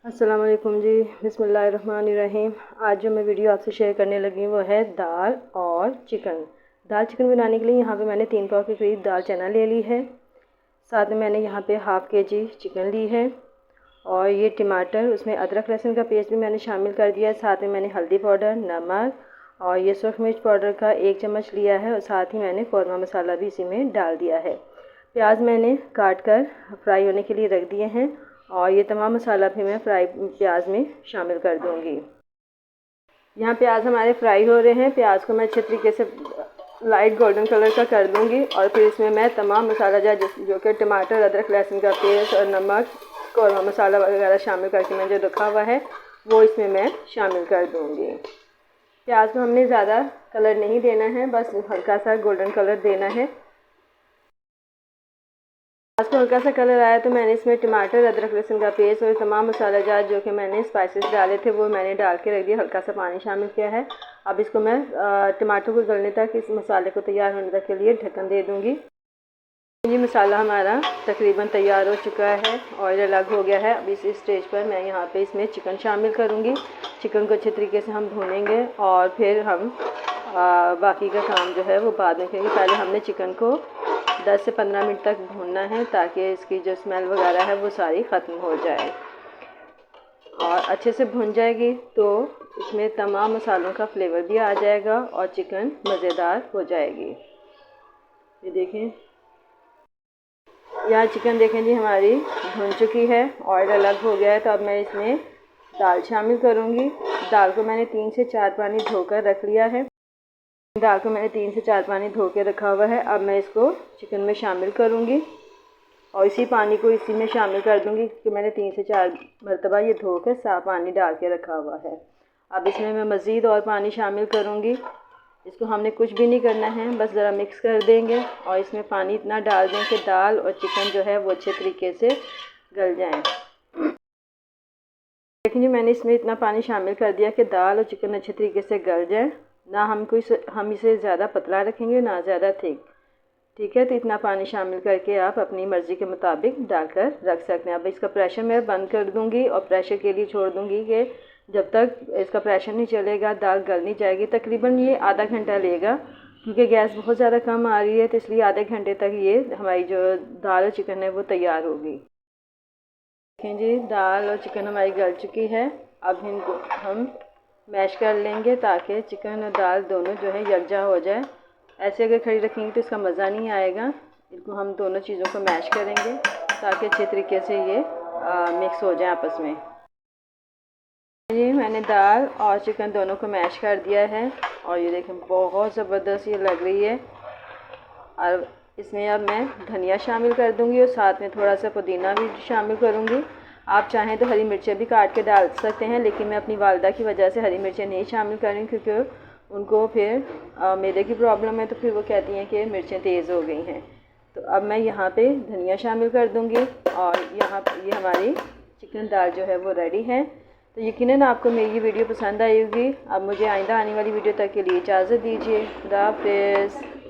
अस्सलाम वालेकुम जी। बिस्मिल्लाहिर्रहमानिर्रहीम। आज जो मैं वीडियो आपसे शेयर करने लगी वो है दाल और चिकन। दाल चिकन बनाने के लिए यहाँ पे मैंने 3 पाव के करीब दाल चना ले ली है। साथ में मैंने यहाँ पे हाफ़ kg चिकन ली है और ये टमाटर, उसमें अदरक लहसुन का पेस्ट भी मैंने शामिल कर दिया है। साथ में मैंने हल्दी पाउडर, नमक और ये सुरख मिर्च पाउडर का 1 चम्मच लिया है और साथ ही मैंने कौरमा मसाला भी इसी में डाल दिया है। प्याज मैंने काट कर फ्राई होने के लिए रख दिए हैं और ये तमाम मसाला भी मैं प्याज में शामिल कर दूंगी। यहाँ प्याज हमारे फ्राई हो रहे हैं। प्याज को मैं अच्छे तरीके से लाइट गोल्डन कलर का कर दूंगी और फिर इसमें मैं तमाम मसाला जो कि टमाटर, अदरक लहसुन का पेस्ट और नमक, कौरमा मसाला वगैरह शामिल करके मैंने जो रखा हुआ है वो इसमें मैं शामिल कर दूँगी। प्याज को हमने ज़्यादा कलर नहीं देना है, बस हल्का सा गोल्डन कलर देना है। प्याज को हल्का सा कलर आया तो मैंने इसमें टमाटर, अदरक लहसुन का पेस्ट और तमाम मसाला जात जो कि मैंने स्पाइसेस डाले थे वो मैंने डाल के रख दिया। हल्का सा पानी शामिल किया है। अब इसको मैं टमाटर को गलने तक, इस मसाले को तैयार होने तक के लिए ढक्कन दे दूँगी। ये मसाला हमारा तकरीबन तैयार हो चुका है, ऑयल अलग हो गया है। अब इस स्टेज पर मैं यहाँ पे इसमें चिकन शामिल करूँगी। चिकन को अच्छे तरीके से हम भूनेंगे और फिर हम बाकी का काम जो है वो बाद में करेंगे। पहले हमने चिकन को 10 से 15 मिनट तक भूनना है ताकि इसकी जो स्मेल वगैरह है वो सारी ख़त्म हो जाए और अच्छे से भुन जाएगी तो इसमें तमाम मसालों का फ्लेवर भी आ जाएगा और चिकन मज़ेदार हो जाएगी। ये देखें, यहाँ चिकन देखें जी हमारी भुन चुकी है, ऑयल अलग हो गया है। तो अब मैं इसमें दाल शामिल करूँगी। दाल को मैंने 3 से 4 पानी धोकर रख लिया है। दाल को मैंने 3 से 4 पानी धो के रखा हुआ है। अब मैं इसको चिकन में शामिल करूँगी और इसी पानी को इसी में शामिल कर दूँगी क्योंकि मैंने 3 से 4 मरतबा ये धो के साफ़ पानी डाल के रखा हुआ है। अब इसमें मैं मज़ीद और पानी शामिल करूँगी। इसको हमने कुछ भी नहीं करना है, बस ज़रा मिक्स कर देंगे और इसमें पानी इतना डाल दें कि दाल और चिकन जो है वो अच्छे तरीके से गल जाएँ। देखिए मैंने इसमें इतना पानी शामिल कर दिया कि दाल और चिकन अच्छे तरीके से गल जाए। ना हम इसे ज़्यादा पतला रखेंगे ना ज़्यादा थिक, ठीक है। तो इतना पानी शामिल करके आप अपनी मर्ज़ी के मुताबिक डालकर रख सकते हैं। अब इसका प्रेशर मैं बंद कर दूंगी और प्रेशर के लिए छोड़ दूंगी कि जब तक इसका प्रेशर नहीं चलेगा दाल गल नहीं जाएगी। तकरीबन ये आधा घंटा लेगा क्योंकि गैस बहुत ज़्यादा कम आ रही है, तो इसलिए आधे घंटे तक ये हमारी जो दाल और चिकन है वो तैयार होगी। देखें जी, दाल और चिकन हमारी गल चुकी है। अब इनको हम मैश कर लेंगे ताकि चिकन और दाल दोनों जो है यकजा हो जाए। ऐसे अगर खड़ी रखेंगे तो इसका मज़ा नहीं आएगा। इनको हम दोनों चीज़ों को मैश करेंगे ताकि अच्छे तरीके से ये मिक्स हो जाए आपस में। ये मैंने दाल और चिकन दोनों को मैश कर दिया है और ये देखें बहुत ज़बरदस्त ये लग रही है। और इसमें अब मैं धनिया शामिल कर दूंगी और साथ में थोड़ा सा पुदीना भी शामिल करूंगी। आप चाहें तो हरी मिर्चें भी काट के डाल सकते हैं, लेकिन मैं अपनी वालदा की वजह से हरी मिर्चें नहीं शामिल करूँ क्योंकि उनको फिर मैदे की प्रॉब्लम है, तो फिर वो कहती हैं कि मिर्चें तेज़ हो गई हैं। तो अब मैं यहाँ पे धनिया शामिल कर दूँगी और यहाँ ये हमारी चिकन दाल जो है वो रेडी है। तो यकीनन आपको मेरी ये वीडियो पसंद आई होगी। अब मुझे आइंदा आने वाली वीडियो तक के लिए इजाज़त दीजिए। खुदा हाफ़िज़।